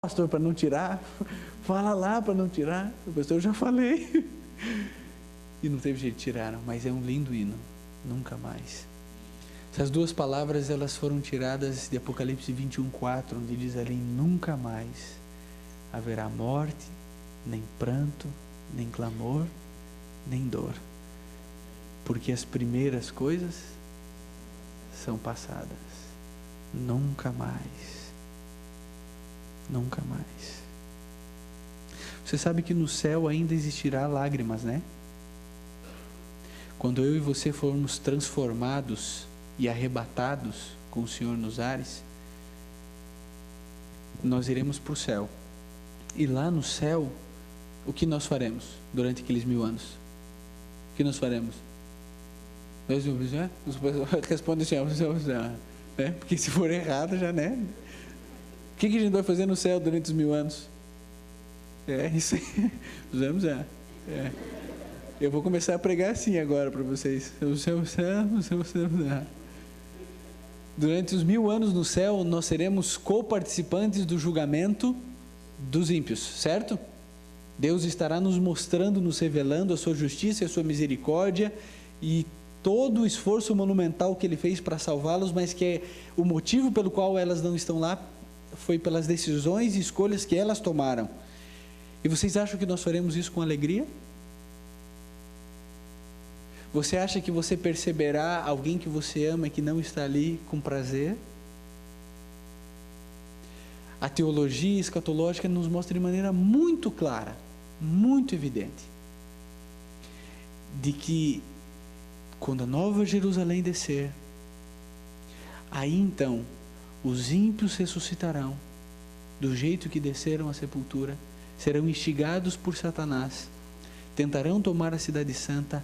pastor, para não tirar. Fala lá para não tirar. O pastor, eu já falei. E não teve jeito de tirar, mas é um lindo hino. Nunca mais. Essas duas palavras, elas foram tiradas de Apocalipse 21:4, onde diz ali: nunca mais haverá morte, nem pranto, nem clamor, nem dor. Porque as primeiras coisas são passadas. Nunca mais. Nunca mais. Você sabe que no céu ainda existirá lágrimas, né? Quando eu e você formos transformados e arrebatados com o Senhor nos ares, nós iremos para o céu. E lá no céu, o que nós faremos durante aqueles 1000 anos? O que nós faremos? Nós vamos, né? Responde assim, né? Porque se for errado, já, né? O que a gente vai fazer no céu durante os 1000 anos? É isso aí. Vamos lá. Eu vou começar a pregar assim agora para vocês. Durante os 1000 anos no céu, nós seremos co-participantes do julgamento dos ímpios, certo? Deus estará nos mostrando, nos revelando a sua justiça e a sua misericórdia e todo o esforço monumental que Ele fez para salvá-los, mas que é o motivo pelo qual elas não estão lá foi pelas decisões e escolhas que elas tomaram. E vocês acham que nós faremos isso com alegria? Você acha que você perceberá alguém que você ama que não está ali com prazer? A teologia escatológica nos mostra de maneira muito clara, muito evidente, de que quando a Nova Jerusalém descer, aí então os ímpios ressuscitarão do jeito que desceram à sepultura, serão instigados por Satanás, tentarão tomar a cidade santa,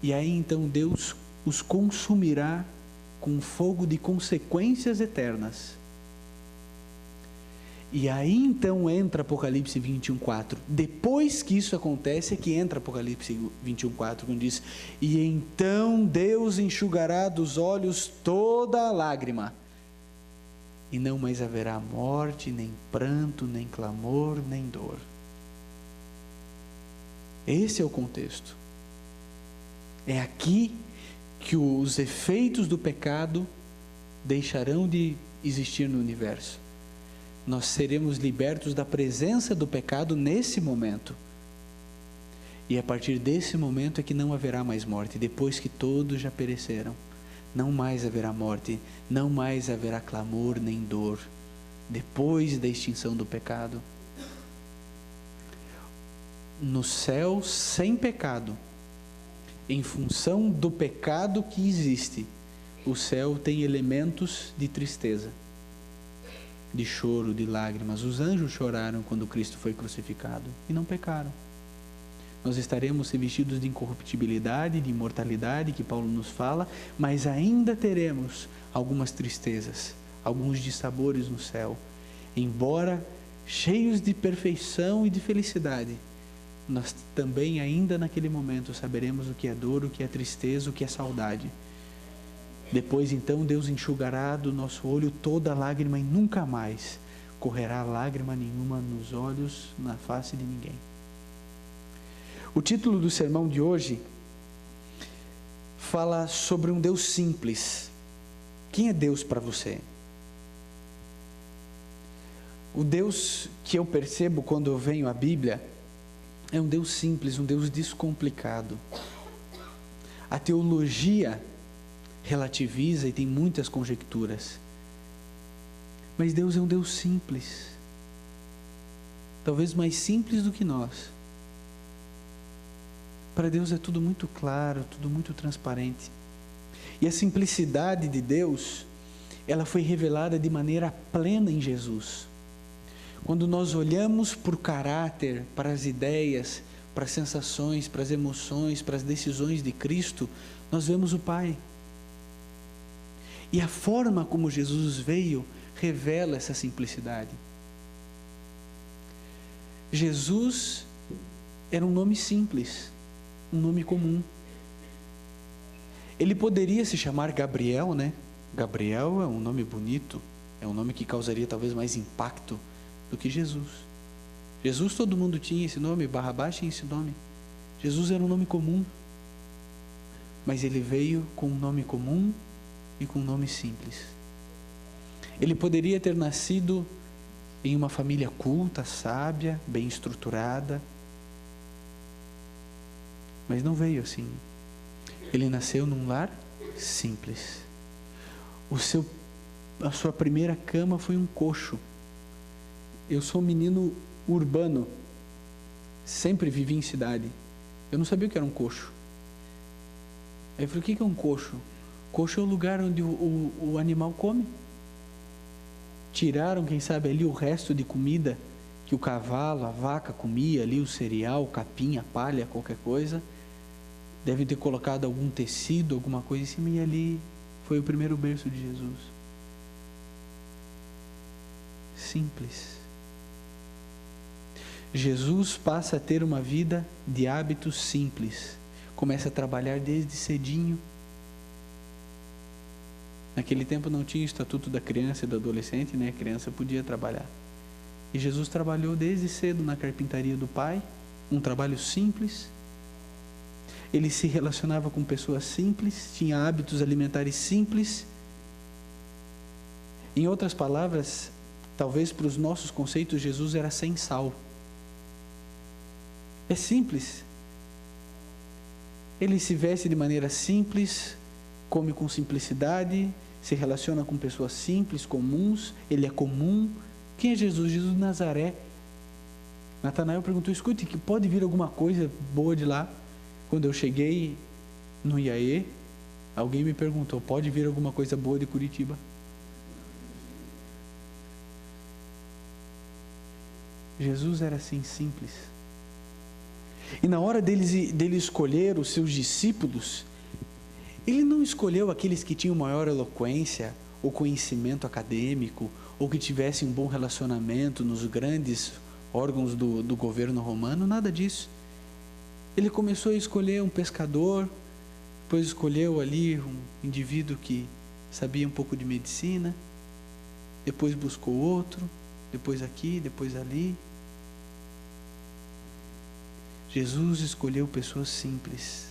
e aí então Deus os consumirá com fogo de consequências eternas. E aí então entra Apocalipse 21:4. Depois que isso acontece é que entra Apocalipse 21:4, quando diz: e então Deus enxugará dos olhos toda a lágrima, e não mais haverá morte, nem pranto, nem clamor, nem dor. Esse é o contexto. É aqui que os efeitos do pecado deixarão de existir no universo. Nós seremos libertos da presença do pecado nesse momento. E a partir desse momento é que não haverá mais morte, depois que todos já pereceram. Não mais haverá morte, não mais haverá clamor nem dor, depois da extinção do pecado. No céu sem pecado, em função do pecado que existe, o céu tem elementos de tristeza, de choro, de lágrimas. Os anjos choraram quando Cristo foi crucificado e não pecaram. Nós estaremos revestidos de incorruptibilidade, de imortalidade, que Paulo nos fala, mas ainda teremos algumas tristezas, alguns dissabores no céu. Embora cheios de perfeição e de felicidade, nós também ainda naquele momento saberemos o que é dor, o que é tristeza, o que é saudade. Depois então Deus enxugará do nosso olho toda lágrima e nunca mais correrá lágrima nenhuma nos olhos, na face de ninguém. O título do sermão de hoje fala sobre um Deus simples. Quem é Deus para você? O Deus que eu percebo quando eu venho à Bíblia é um Deus simples, um Deus descomplicado. A teologia relativiza e tem muitas conjecturas. Mas Deus é um Deus simples. Talvez mais simples do que nós. Para Deus é tudo muito claro, tudo muito transparente. E a simplicidade de Deus, ela foi revelada de maneira plena em Jesus. Quando nós olhamos para o caráter, para as ideias, para as sensações, para as emoções, para as decisões de Cristo, nós vemos o Pai. E a forma como Jesus veio revela essa simplicidade. Jesus era um nome simples, um nome comum. Ele poderia se chamar Gabriel, né? Gabriel é um nome bonito, é um nome que causaria talvez mais impacto do que Jesus. Jesus, todo mundo tinha esse nome, Barrabás tinha esse nome. Jesus era um nome comum, mas ele veio com um nome comum e com um nome simples. Ele poderia ter nascido em uma família culta, sábia, bem estruturada, mas não veio assim. Ele nasceu num lar simples. A sua primeira cama foi um coxo. Eu sou um menino urbano, sempre vivi em cidade. Eu não sabia o que era um coxo. Aí eu falei, o que é um coxo? Coxo é o lugar onde o animal come. Tiraram, quem sabe, ali o resto de comida que o cavalo, a vaca comia, ali o cereal, o capim, a palha, qualquer coisa. Devem ter colocado algum tecido, alguma coisa em cima, e ali foi o primeiro berço de Jesus. Simples. Jesus passa a ter uma vida de hábitos simples. Começa a trabalhar desde cedinho. Naquele tempo não tinha o estatuto da criança e do adolescente, né? A criança podia trabalhar. E Jesus trabalhou desde cedo na carpintaria do pai, um trabalho simples. Ele se relacionava com pessoas simples, tinha hábitos alimentares simples. Em outras palavras, talvez para os nossos conceitos, Jesus era sem sal. É simples. Ele se veste de maneira simples, come com simplicidade, se relaciona com pessoas simples, comuns, ele é comum. Quem é Jesus? Jesus de Nazaré. Natanael perguntou, escute, que pode vir alguma coisa boa de lá? Quando eu cheguei no IAE, alguém me perguntou, pode vir alguma coisa boa de Curitiba? Jesus era assim simples. E na hora dele escolher os seus discípulos, ele não escolheu aqueles que tinham maior eloquência, ou conhecimento acadêmico, ou que tivessem um bom relacionamento nos grandes órgãos do governo romano, nada disso. Ele começou a escolher um pescador, depois escolheu ali um indivíduo que sabia um pouco de medicina, depois buscou outro, depois aqui, depois ali. Jesus escolheu pessoas simples.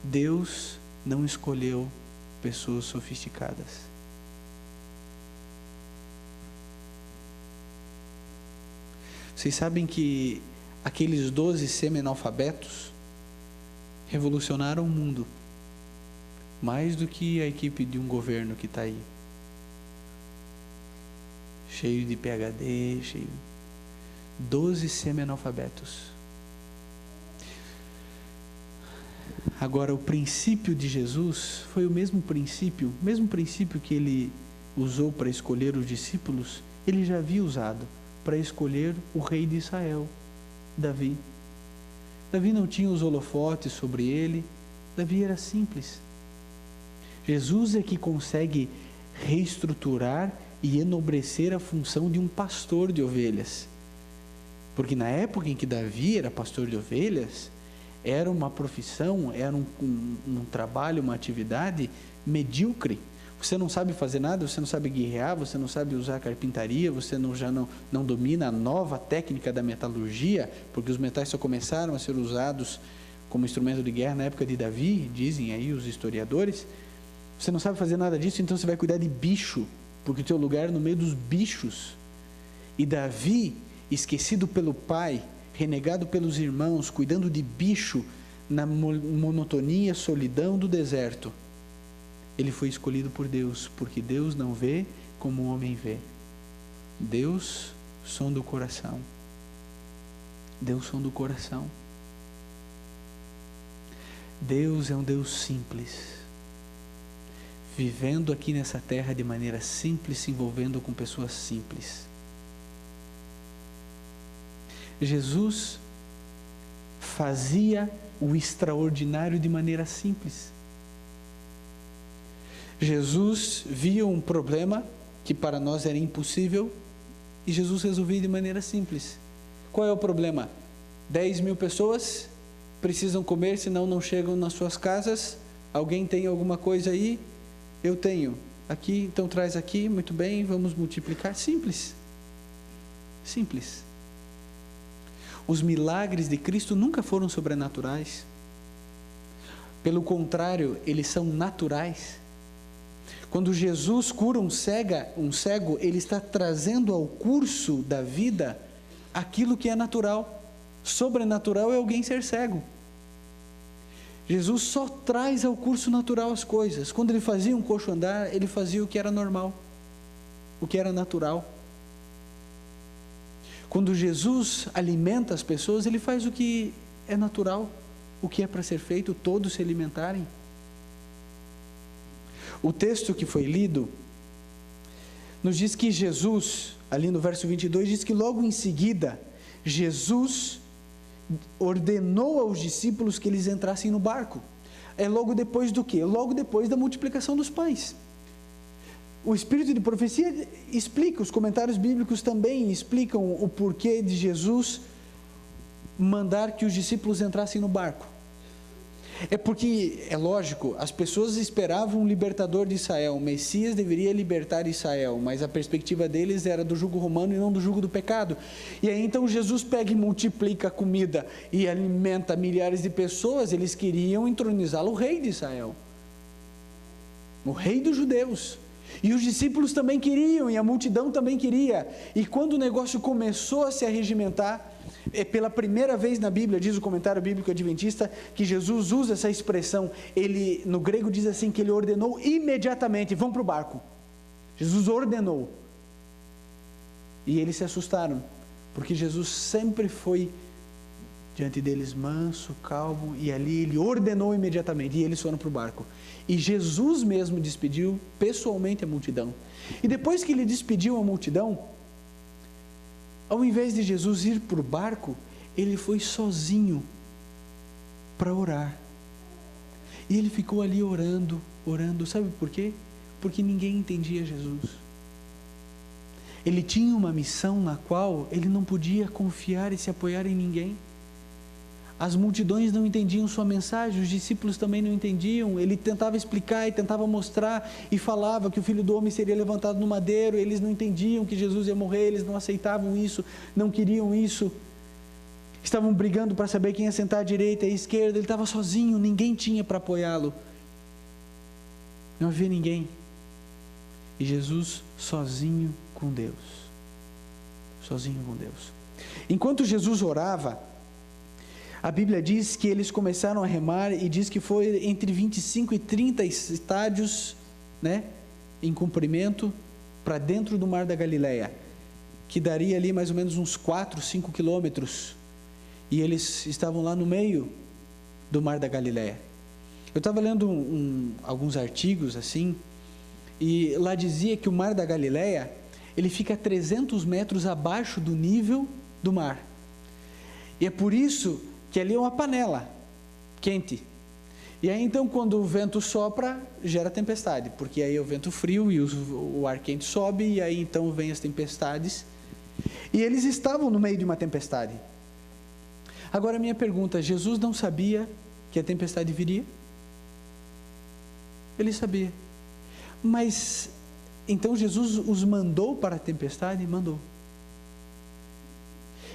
Deus não escolheu pessoas sofisticadas. Vocês sabem que aqueles 12 semi-analfabetos revolucionaram o mundo, mais do que a equipe de um governo que está aí, cheio de PhD, 12 semi-analfabetos. Agora, o princípio de Jesus foi o mesmo princípio que ele usou para escolher os discípulos, ele já havia usado para escolher o rei de Israel, Davi. Davi não tinha os holofotes sobre ele, Davi era simples. Jesus é que consegue reestruturar e enobrecer a função de um pastor de ovelhas. Porque na época em que Davi era pastor de ovelhas, era uma profissão, era um trabalho, uma atividade medíocre. Você não sabe fazer nada, você não sabe guerrear, você não sabe usar carpintaria, você já não domina a nova técnica da metalurgia, porque os metais só começaram a ser usados como instrumento de guerra na época de Davi, dizem aí os historiadores. Você não sabe fazer nada disso, então você vai cuidar de bicho, porque o teu lugar é no meio dos bichos. E Davi, esquecido pelo pai, renegado pelos irmãos, cuidando de bicho na monotonia, solidão do deserto, ele foi escolhido por Deus, porque Deus não vê como o homem vê. Deus sonda o coração. Deus sonda o coração. Deus é um Deus simples, vivendo aqui nessa terra de maneira simples, se envolvendo com pessoas simples. Jesus fazia o extraordinário de maneira simples. Jesus via um problema que para nós era impossível e Jesus resolvia de maneira simples. Qual é o problema? 10.000 pessoas precisam comer, senão não chegam nas suas casas. Alguém tem alguma coisa aí? Eu tenho. Aqui, então traz aqui, muito bem, vamos multiplicar. Simples. Simples. Os milagres de Cristo nunca foram sobrenaturais. Pelo contrário, eles são naturais. Quando Jesus cura um cego, ele está trazendo ao curso da vida aquilo que é natural. Sobrenatural é alguém ser cego. Jesus só traz ao curso natural as coisas. Quando ele fazia um coxo andar, ele fazia o que era normal, o que era natural. Quando Jesus alimenta as pessoas, ele faz o que é natural, o que é para ser feito, todos se alimentarem. O texto que foi lido nos diz que Jesus, ali no verso 22, diz que logo em seguida, Jesus ordenou aos discípulos que eles entrassem no barco. É logo depois do quê? Logo depois da multiplicação dos pães. O espírito de profecia explica, os comentários bíblicos também explicam o porquê de Jesus mandar que os discípulos entrassem no barco. É porque, é lógico, as pessoas esperavam um libertador de Israel, o Messias deveria libertar Israel, mas a perspectiva deles era do jugo romano e não do jugo do pecado. E aí então Jesus pega e multiplica a comida e alimenta milhares de pessoas. Eles queriam entronizá-lo o rei de Israel, o rei dos judeus. E os discípulos também queriam, e a multidão também queria. E quando o negócio começou a se arregimentar, pela primeira vez na Bíblia, diz o comentário bíblico adventista, que Jesus usa essa expressão, ele no grego diz assim, que ele ordenou imediatamente, vão para o barco. Jesus ordenou. E eles se assustaram, porque Jesus sempre foi diante deles manso, calmo, e ali ele ordenou imediatamente, e eles foram para o barco. E Jesus mesmo despediu pessoalmente a multidão. E depois que ele despediu a multidão, ao invés de Jesus ir para o barco, ele foi sozinho para orar. E ele ficou ali orando, sabe por quê? Porque ninguém entendia Jesus. Ele tinha uma missão na qual ele não podia confiar e se apoiar em ninguém. As multidões não entendiam sua mensagem, os discípulos também não entendiam. Ele tentava explicar e tentava mostrar e falava que o Filho do Homem seria levantado no madeiro. Eles não entendiam que Jesus ia morrer, eles não aceitavam isso, não queriam isso. Estavam brigando para saber quem ia sentar à direita e à esquerda. Ele estava sozinho, ninguém tinha para apoiá-lo. Não havia ninguém. E Jesus sozinho com Deus. Sozinho com Deus. Enquanto Jesus orava, a Bíblia diz que eles começaram a remar e diz que foi entre 25 e 30 estádios, em comprimento, para dentro do Mar da Galileia, que daria ali mais ou menos uns 4, 5 quilômetros, e eles estavam lá no meio do Mar da Galileia. Eu estava lendo alguns artigos assim, e lá dizia que o Mar da Galileia, ele fica a 300 metros abaixo do nível do mar, e é por isso que ali é uma panela quente. E aí então quando o vento sopra, gera tempestade, porque aí é o vento frio e o ar quente sobe, e aí então vem as tempestades. E eles estavam no meio de uma tempestade. Agora a minha pergunta, Jesus não sabia que a tempestade viria? Ele sabia. Mas então Jesus os mandou para a tempestade? Mandou.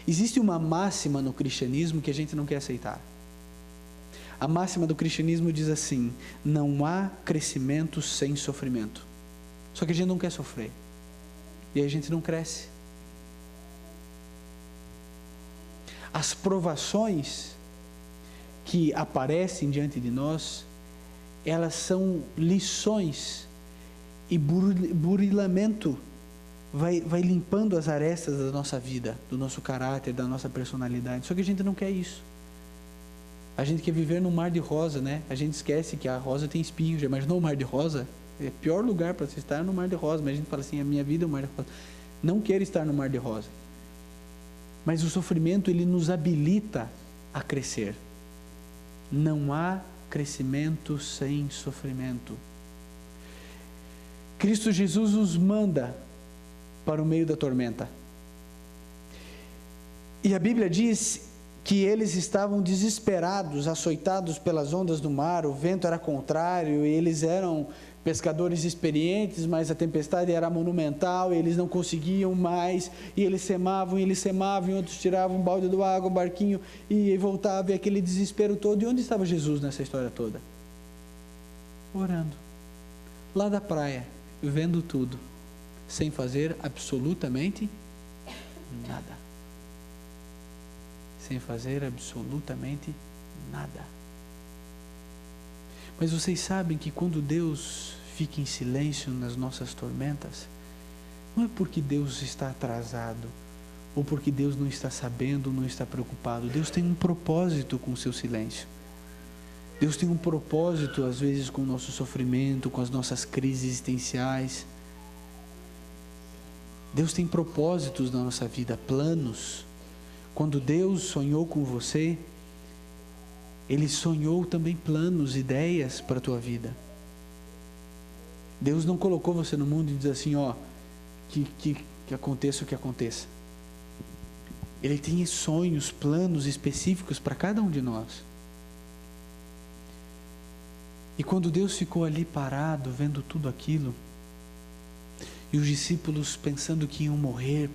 Existe uma máxima no cristianismo que a gente não quer aceitar. A máxima do cristianismo diz assim: não há crescimento sem sofrimento. Só que a gente não quer sofrer. E aí a gente não cresce. As provações que aparecem diante de nós, elas são lições, e burilamento vai limpando as arestas da nossa vida, do nosso caráter, da nossa personalidade. Só que a gente não quer isso. A gente quer viver num mar de rosa, A gente esquece que a rosa tem espinhos. Já imaginou o mar de rosa? É o pior lugar para você estar, no mar de rosa. Mas a gente fala assim, a minha vida é um mar de rosa. Não quero estar no mar de rosa. Mas o sofrimento, ele nos habilita a crescer. Não há crescimento sem sofrimento. Cristo Jesus os manda para o meio da tormenta. E a Bíblia diz que eles estavam desesperados, açoitados pelas ondas do mar, o vento era contrário, e eles eram pescadores experientes, mas a tempestade era monumental, eles não conseguiam mais, e eles semavam, e outros tiravam um balde do água, o barquinho, e voltava, e aquele desespero todo. E onde estava Jesus nessa história toda? Orando, lá da praia, vendo tudo, sem fazer absolutamente nada. Sem fazer absolutamente nada. Mas vocês sabem que quando Deus fica em silêncio nas nossas tormentas, não é porque Deus está atrasado, ou porque Deus não está sabendo, não está preocupado. Deus tem um propósito com o seu silêncio. Deus tem um propósito, às vezes, com o nosso sofrimento, com as nossas crises existenciais. Deus tem propósitos na nossa vida, planos. Quando Deus sonhou com você, Ele sonhou também planos, ideias para a tua vida. Deus não colocou você no mundo e diz assim, que aconteça o que aconteça. Ele tem sonhos, planos específicos para cada um de nós. E quando Deus ficou ali parado, vendo tudo aquilo, e os discípulos pensando que iam morrer,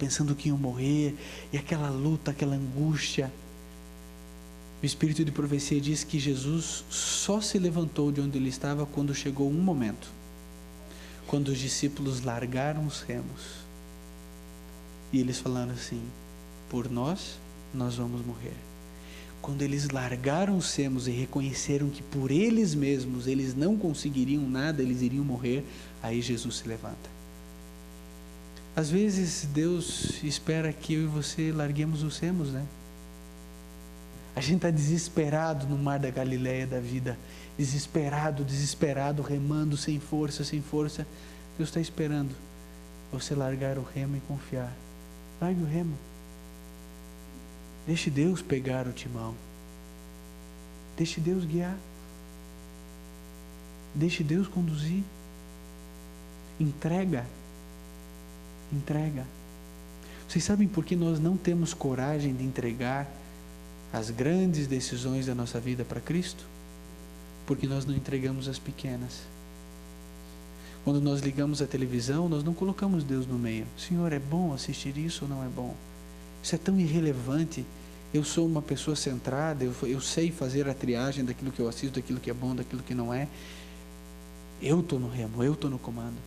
e aquela luta, aquela angústia, o Espírito de profecia diz que Jesus só se levantou de onde ele estava quando chegou um momento, quando os discípulos largaram os remos, e eles falaram assim, por nós vamos morrer. Quando eles largaram os remos e reconheceram que por eles mesmos eles não conseguiriam nada, eles iriam morrer, aí Jesus se levanta. Às vezes Deus espera que eu e você larguemos os remos, né? A gente está desesperado no mar da Galileia da vida, desesperado, remando sem força. Deus está esperando você largar o remo e confiar. Largue o remo. Deixe Deus pegar o timão. Deixe Deus guiar. Deixe Deus conduzir. Entrega. Vocês sabem por que nós não temos coragem de entregar as grandes decisões da nossa vida para Cristo? Porque nós não entregamos as pequenas. Quando nós ligamos a televisão, nós não colocamos Deus no meio. Senhor, é bom assistir isso ou não é bom? Isso é tão irrelevante. Eu sou uma pessoa centrada, eu sei fazer a triagem daquilo que eu assisto, daquilo que é bom, daquilo que não é. Eu estou no remo, eu estou no comando.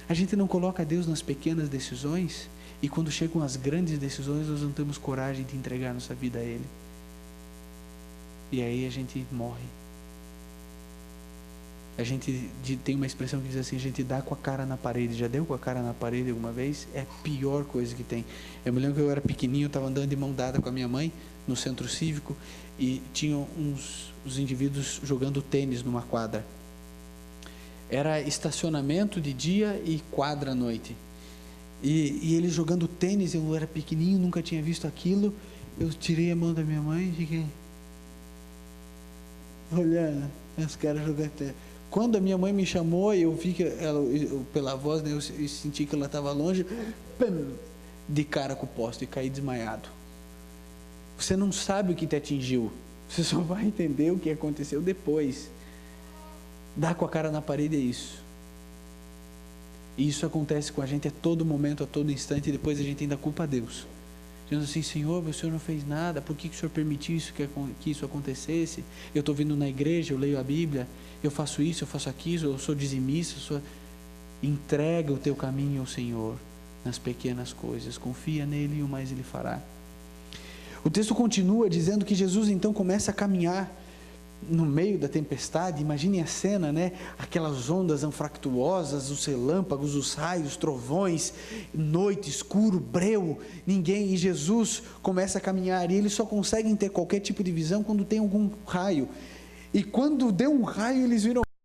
A gente não coloca Deus nas pequenas decisões, e quando chegam as grandes decisões, nós não temos coragem de entregar nossa vida a Ele. E aí a gente morre. A gente tem uma expressão que diz assim, a gente dá com a cara na parede. Já deu com a cara na parede alguma vez? É a pior coisa que tem. Eu me lembro que eu era pequenininho, eu estava andando de mão dada com a minha mãe no centro cívico, e tinham os indivíduos jogando tênis numa quadra. Era estacionamento de dia e quadra à noite. E eles jogando tênis, eu era pequenininho, nunca tinha visto aquilo. Eu tirei a mão da minha mãe e fiquei olhando os caras jogando tênis. Quando a minha mãe me chamou, eu vi que ela, pela voz, né, eu senti que ela estava longe, de cara com o poste, e caí desmaiado. Você não sabe o que te atingiu, você só vai entender o que aconteceu depois. Dar com a cara na parede é isso. E isso acontece com a gente a todo momento, a todo instante, e depois a gente ainda culpa a Deus. Dizendo assim, Senhor, o Senhor não fez nada, por que o Senhor permitiu que isso acontecesse? Eu estou vindo na igreja, eu leio a Bíblia, eu faço isso, eu faço aquilo, eu sou dizimista, Entrega o teu caminho ao Senhor nas pequenas coisas, confia nele e o mais Ele fará. O texto continua dizendo que Jesus então começa a caminhar no meio da tempestade. Imaginem a cena, né? Aquelas ondas anfractuosas, os relâmpagos, os raios, trovões, noite, escuro, breu, ninguém, e Jesus começa a caminhar, e eles só conseguem ter qualquer tipo de visão quando tem algum raio, e quando deu um raio, eles viram